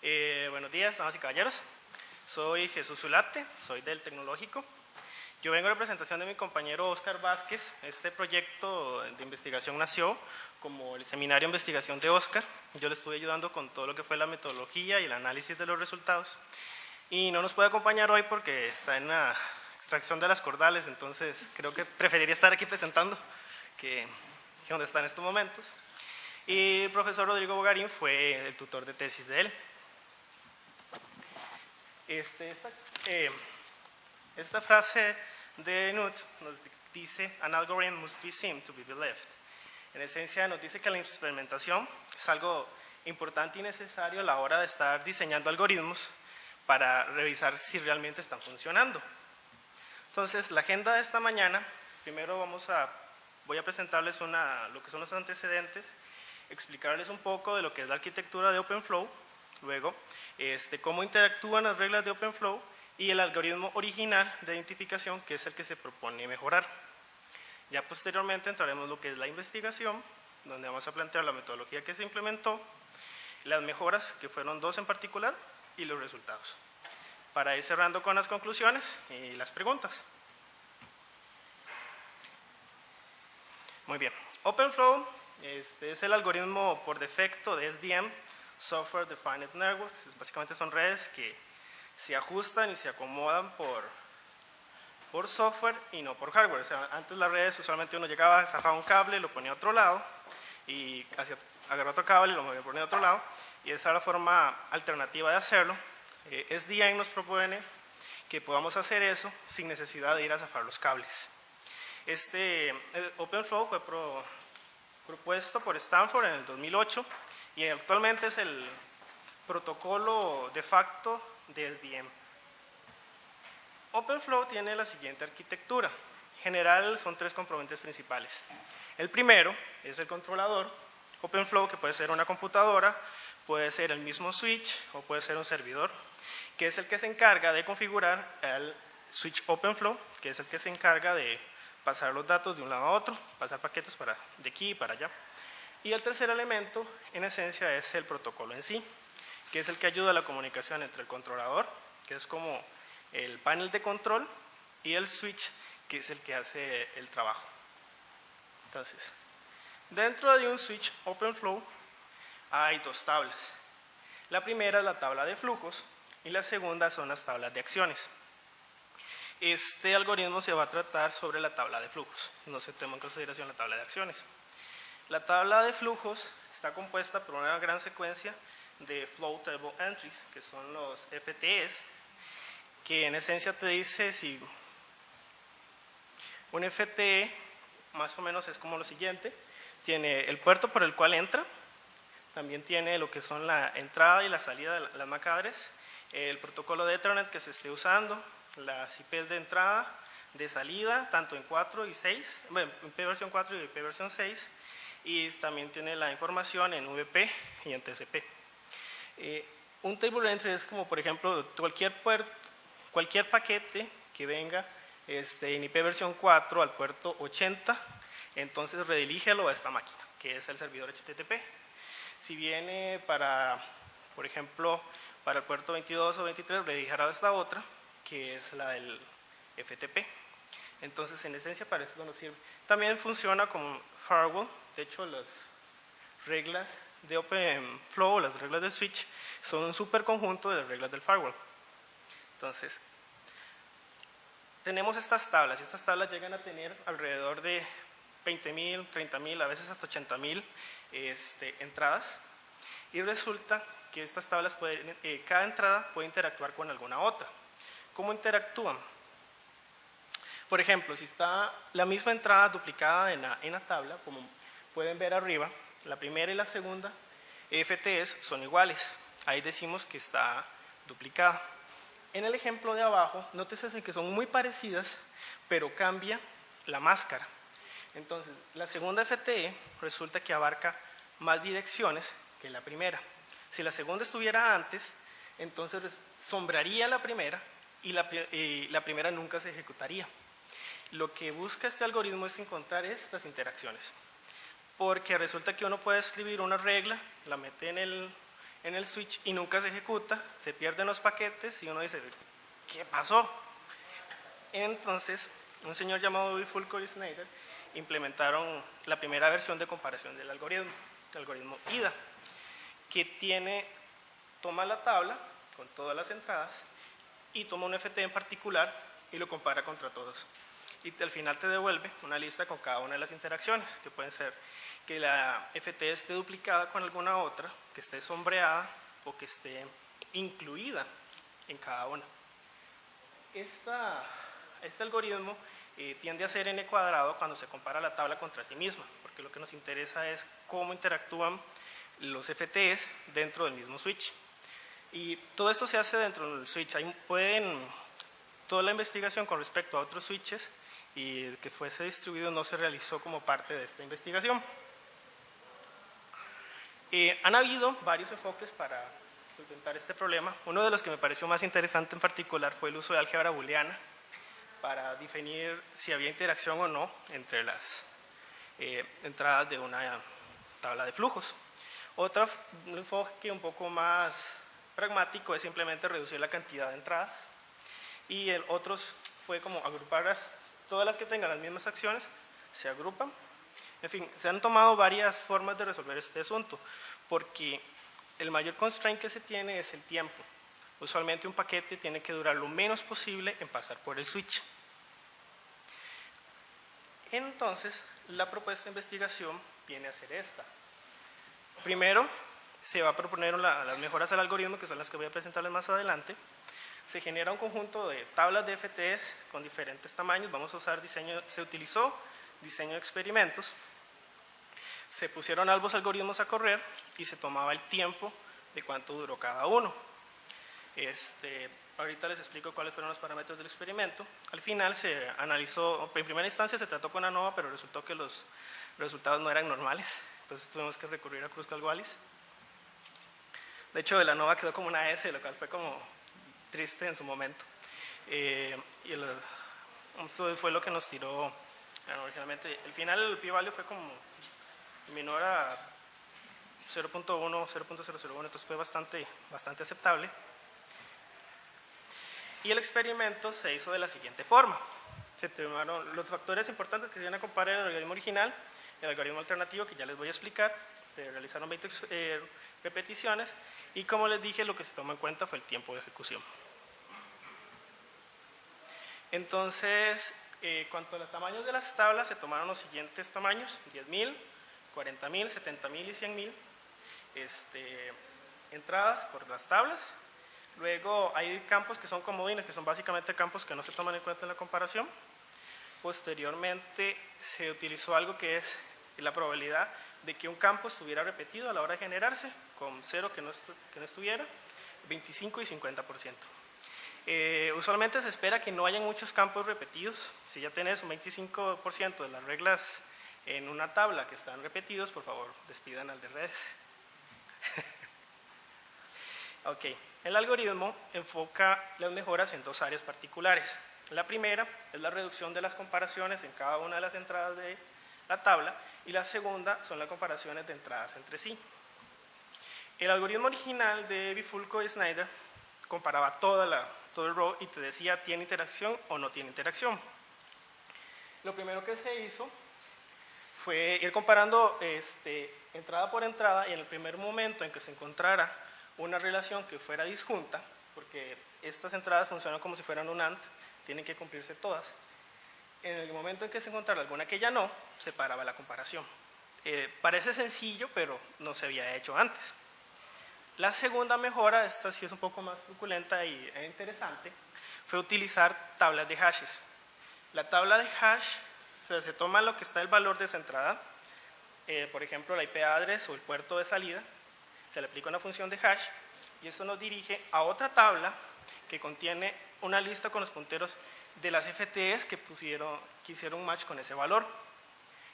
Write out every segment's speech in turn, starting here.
Buenos días, damas y caballeros. Soy Jesús Zulate, soy del Tecnológico. Yo vengo en representación de mi compañero Óscar Vázquez. Este proyecto de investigación nació como el seminario de investigación de Óscar. Yo le estuve ayudando con todo lo que fue la metodología y el análisis de los resultados. Y no nos puede acompañar hoy porque está en la extracción de las cordales, entonces creo que preferiría estar aquí presentando que donde está en estos momentos. Y el profesor Rodrigo Bogarín fue el tutor de tesis de él. Esta frase de Knuth nos dice: "An algorithm must be seen to be believed". En esencia nos dice que la experimentación es algo importante y necesario a la hora de estar diseñando algoritmos para revisar si realmente están funcionando. Entonces, la agenda de esta mañana, primero voy a presentarles lo que son los antecedentes, explicarles un poco de lo que es la arquitectura de OpenFlow, luego cómo interactúan las reglas de OpenFlow y el algoritmo original de identificación, que es el que se propone mejorar. Ya posteriormente entraremos en lo que es la investigación, donde vamos a plantear la metodología que se implementó, las mejoras, que fueron 2 en particular, y los resultados. Para ir cerrando con las conclusiones y las preguntas. Muy bien, OpenFlow es el algoritmo por defecto de SDN, Software Defined Networks. Básicamente son redes que se ajustan y se acomodan por software y no por hardware. O sea, antes las redes usualmente uno llegaba, sacaba un cable, lo ponía a otro lado y agarraba otro cable y lo ponía a otro lado, y esa es la forma alternativa de hacerlo. SDN nos propone que podamos hacer eso sin necesidad de ir a zafar los cables. OpenFlow fue propuesto por Stanford en el 2008 y actualmente es el protocolo de facto de SDN. OpenFlow tiene la siguiente arquitectura. En general son 3 componentes principales. El primero es el controlador OpenFlow, que puede ser una computadora, puede ser el mismo switch o puede ser un servidor, que es el que se encarga de configurar el switch OpenFlow, que es el que se encarga de pasar los datos de un lado a otro, pasar paquetes de aquí y para allá. Y el tercer elemento, en esencia, es el protocolo en sí, que es el que ayuda a la comunicación entre el controlador, que es como el panel de control, y el switch, que es el que hace el trabajo. Entonces, dentro de un switch OpenFlow hay 2 tablas. La primera es la tabla de flujos y la segunda son las tablas de acciones. Este algoritmo se va a tratar sobre la tabla de flujos, no se toma en consideración la tabla de acciones. La tabla de flujos está compuesta por una gran secuencia de Flow Table Entries, que son los FTEs, que en esencia te dice si un FTE más o menos es como lo siguiente: tiene el puerto por el cual entra, también tiene lo que son la entrada y la salida de las MAC address, el protocolo de Ethernet que se esté usando, las IPs de entrada, de salida, tanto en 4 y 6, bueno, IP versión 4 y IP versión 6, y también tiene la información en VP y en TCP. Un table entry es como, por ejemplo, cualquier paquete que venga en IP versión 4 al puerto 80, entonces redilígelo a esta máquina, que es el servidor HTTP. Si viene por ejemplo, para el puerto 22 o 23, redirijará a esta otra, que es la del FTP. Entonces, en esencia, para eso nos sirve. También funciona como firewall. De hecho, las reglas de OpenFlow, las reglas de switch, son un superconjunto de reglas del firewall. Entonces, tenemos estas tablas, y estas tablas llegan a tener alrededor de 20.000, 30.000, a veces hasta 80.000 entradas, y resulta que estas tablas cada entrada puede interactuar con alguna otra. ¿Cómo interactúan? Por ejemplo, si está la misma entrada duplicada en la tabla, como pueden ver arriba, la primera y la segunda FTEs son iguales. Ahí decimos que está duplicada. En el ejemplo de abajo, nótese que son muy parecidas, pero cambia la máscara. Entonces, la segunda FTE resulta que abarca más direcciones que la primera. Si la segunda estuviera antes, entonces sombraría la primera y la primera nunca se ejecutaría. Lo que busca este algoritmo es encontrar estas interacciones, porque resulta que uno puede escribir una regla, la mete en en el switch y nunca se ejecuta, se pierden los paquetes y uno dice, ¿qué pasó? Entonces, un señor llamado Bifulco y Snyder implementaron la primera versión de comparación del algoritmo, el algoritmo IDA, que toma la tabla con todas las entradas y toma un FT en particular y lo compara contra todos. Y al final te devuelve una lista con cada una de las interacciones, que pueden ser que la FT esté duplicada con alguna otra, que esté sombreada o que esté incluida en cada una. Este algoritmo tiende a ser n cuadrado cuando se compara la tabla contra sí misma, porque lo que nos interesa es cómo interactúan los FTs dentro del mismo switch. Y todo esto se hace dentro del switch. Toda la investigación con respecto a otros switches y que fuese distribuido no se realizó como parte de esta investigación. Han habido varios enfoques para solventar este problema. Uno de los que me pareció más interesante en particular fue el uso de álgebra booleana para definir si había interacción o no entre las entradas de una tabla de flujos. Otro enfoque un poco más pragmático es simplemente reducir la cantidad de entradas, y el otro fue como agruparlas, todas las que tengan las mismas acciones se agrupan. En fin, se han tomado varias formas de resolver este asunto, porque el mayor constraint que se tiene es el tiempo. Usualmente un paquete tiene que durar lo menos posible en pasar por el switch. Entonces, la propuesta de investigación viene a ser esta. Primero, se va a proponer las mejoras al algoritmo, que son las que voy a presentarles más adelante. Se genera un conjunto de tablas de FTs con diferentes tamaños. Se utilizó diseño de experimentos. Se pusieron ambos algoritmos a correr y se tomaba el tiempo de cuánto duró cada uno. Ahorita les explico cuáles fueron los parámetros del experimento. Al final se analizó, en primera instancia se trató con ANOVA, pero resultó que los resultados no eran normales. Entonces tuvimos que recurrir a Kruskal-Wallis. De hecho, el ANOVA quedó como una S, lo cual fue como triste en su momento. Esto fue lo que nos tiró originalmente. El final, el p-value fue como menor a 0.1, 0.001, entonces fue bastante aceptable. Y el experimento se hizo de la siguiente forma. Se tomaron los factores importantes que se iban a comparar el algoritmo original y el algoritmo alternativo, que ya les voy a explicar. Se realizaron 20 repeticiones y, como les dije, lo que se tomó en cuenta fue el tiempo de ejecución. Entonces, cuanto a los tamaños de las tablas, se tomaron los siguientes tamaños: 10.000, 40.000, 70.000 y 100.000 entradas por las tablas. Luego hay campos que son comodines, que son básicamente campos que no se toman en cuenta en la comparación. Posteriormente se utilizó algo que es la probabilidad de que un campo estuviera repetido a la hora de generarse, con 0 que no estuviera, 25 y 50%. Usualmente se espera que no hayan muchos campos repetidos. Si ya tenés un 25% de las reglas en una tabla que están repetidos, por favor, despidan al de redes. Ok, el algoritmo enfoca las mejoras en dos áreas particulares. La primera es la reducción de las comparaciones en cada una de las entradas de la tabla, y la segunda son las comparaciones de entradas entre sí. El algoritmo original de Bifulco y Snyder comparaba todo el row y te decía tiene interacción o no tiene interacción. Lo primero que se hizo fue ir comparando entrada por entrada, y en el primer momento en que se encontrara una relación que fuera disjunta, porque estas entradas funcionan como si fueran un AND, tienen que cumplirse todas. En el momento en que se encontrara alguna que ya no, se paraba la comparación. Parece sencillo, pero no se había hecho antes. La segunda mejora, esta sí es un poco más suculenta y interesante, fue utilizar tablas de hashes. La tabla de hash, o sea, se toma lo que está el valor de esa entrada, por ejemplo la IP address o el puerto de salida, se le aplica una función de hash y eso nos dirige a otra tabla que contiene una lista con los punteros de las FTs que hicieron un match con ese valor.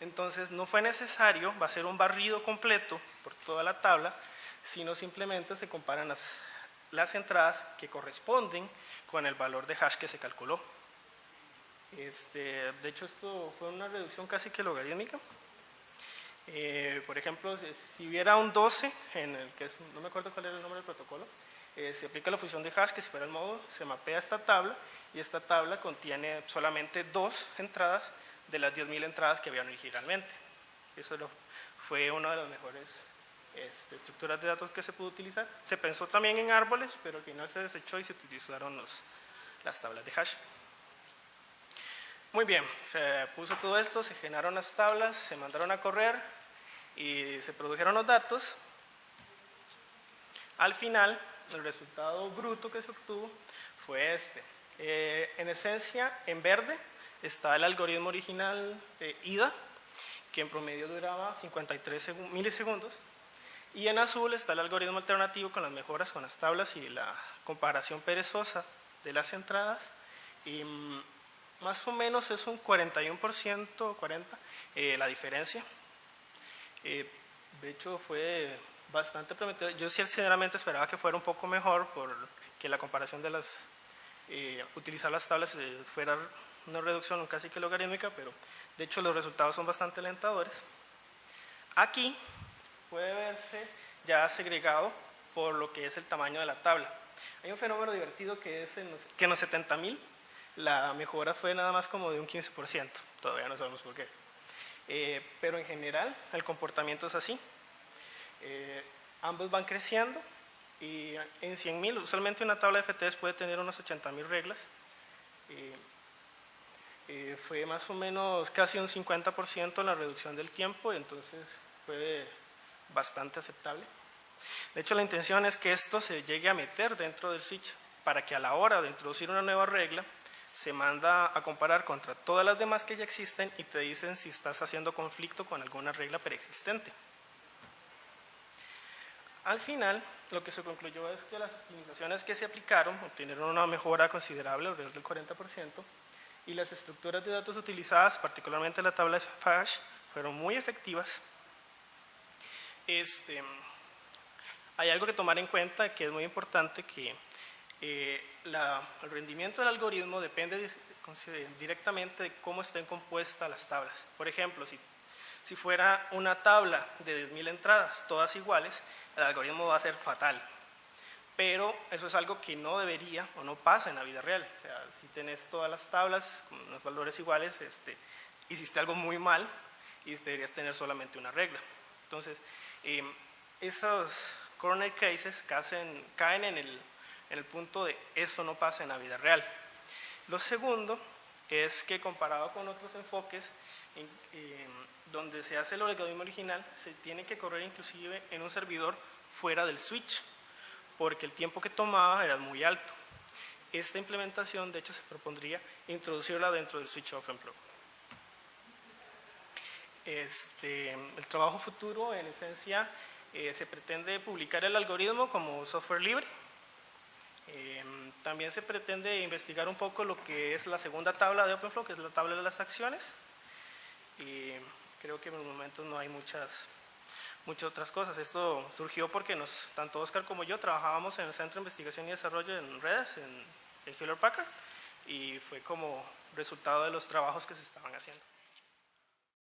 Entonces no fue necesario hacer un barrido completo por toda la tabla, sino simplemente se comparan las entradas que corresponden con el valor de hash que se calculó. De hecho, esto fue una reducción casi que logarítmica. Por ejemplo, si hubiera un 12, en el que no me acuerdo cuál era el nombre del protocolo, se aplica la fusión de hash, que si fuera el módulo, se mapea esta tabla, y esta tabla contiene solamente 2 entradas de las 10.000 entradas que habían originalmente. Eso fue una de las mejores estructuras de datos que se pudo utilizar. Se pensó también en árboles, pero al final se desechó y se utilizaron las tablas de hash. Muy bien, se puso todo esto, se generaron las tablas, se mandaron a correr y se produjeron los datos. Al final, el resultado bruto que se obtuvo fue este. En esencia, en verde está el algoritmo original de IDA, que en promedio duraba 53 milisegundos, y en azul está el algoritmo alternativo con las mejoras con las tablas y la comparación perezosa de las entradas, y más o menos es un 41%, 40%, la diferencia. De hecho, fue bastante prometedor. Yo sinceramente esperaba que fuera un poco mejor, porque la comparación de utilizar las tablas fuera una reducción casi que logarítmica, pero de hecho los resultados son bastante alentadores. Aquí puede verse ya segregado por lo que es el tamaño de la tabla. Hay un fenómeno divertido que es que en los 70.000 la mejora fue nada más como de un 15%, todavía no sabemos por qué. Pero en general el comportamiento es así. Ambos van creciendo y en 100.000, usualmente una tabla de FTs puede tener unas 80.000 reglas. Fue más o menos casi un 50% la reducción del tiempo, entonces fue bastante aceptable. De hecho, la intención es que esto se llegue a meter dentro del switch para que a la hora de introducir una nueva regla se manda a comparar contra todas las demás que ya existen y te dicen si estás haciendo conflicto con alguna regla preexistente. Al final, lo que se concluyó es que las optimizaciones que se aplicaron obtuvieron una mejora considerable, alrededor del 40%, y las estructuras de datos utilizadas, particularmente la tabla de hash, fueron muy efectivas. Hay algo que tomar en cuenta que es muy importante, que el rendimiento del algoritmo depende directamente de cómo estén compuestas las tablas. Por ejemplo, si fuera una tabla de 10.000 entradas, todas iguales, el algoritmo va a ser fatal. Pero eso es algo que no debería o no pasa en la vida real. O sea, si tenés todas las tablas con los valores iguales, hiciste algo muy mal y deberías tener solamente una regla. Entonces, esos corner cases caen en el punto de esto no pasa en la vida real. Lo segundo es que comparado con otros enfoques donde se hace el algoritmo original, se tiene que correr inclusive en un servidor fuera del switch, porque el tiempo que tomaba era muy alto. Esta implementación, de hecho, se propondría introducirla dentro del switch OpenFlow. El trabajo futuro, en esencia, se pretende publicar el algoritmo como software libre. También se pretende investigar un poco lo que es la segunda tabla de OpenFlow, que es la tabla de las acciones. Y creo que en el momento no hay muchas otras cosas. Esto surgió porque tanto Oscar como yo trabajábamos en el Centro de Investigación y Desarrollo en redes, en Hewlett Packard, y fue como resultado de los trabajos que se estaban haciendo.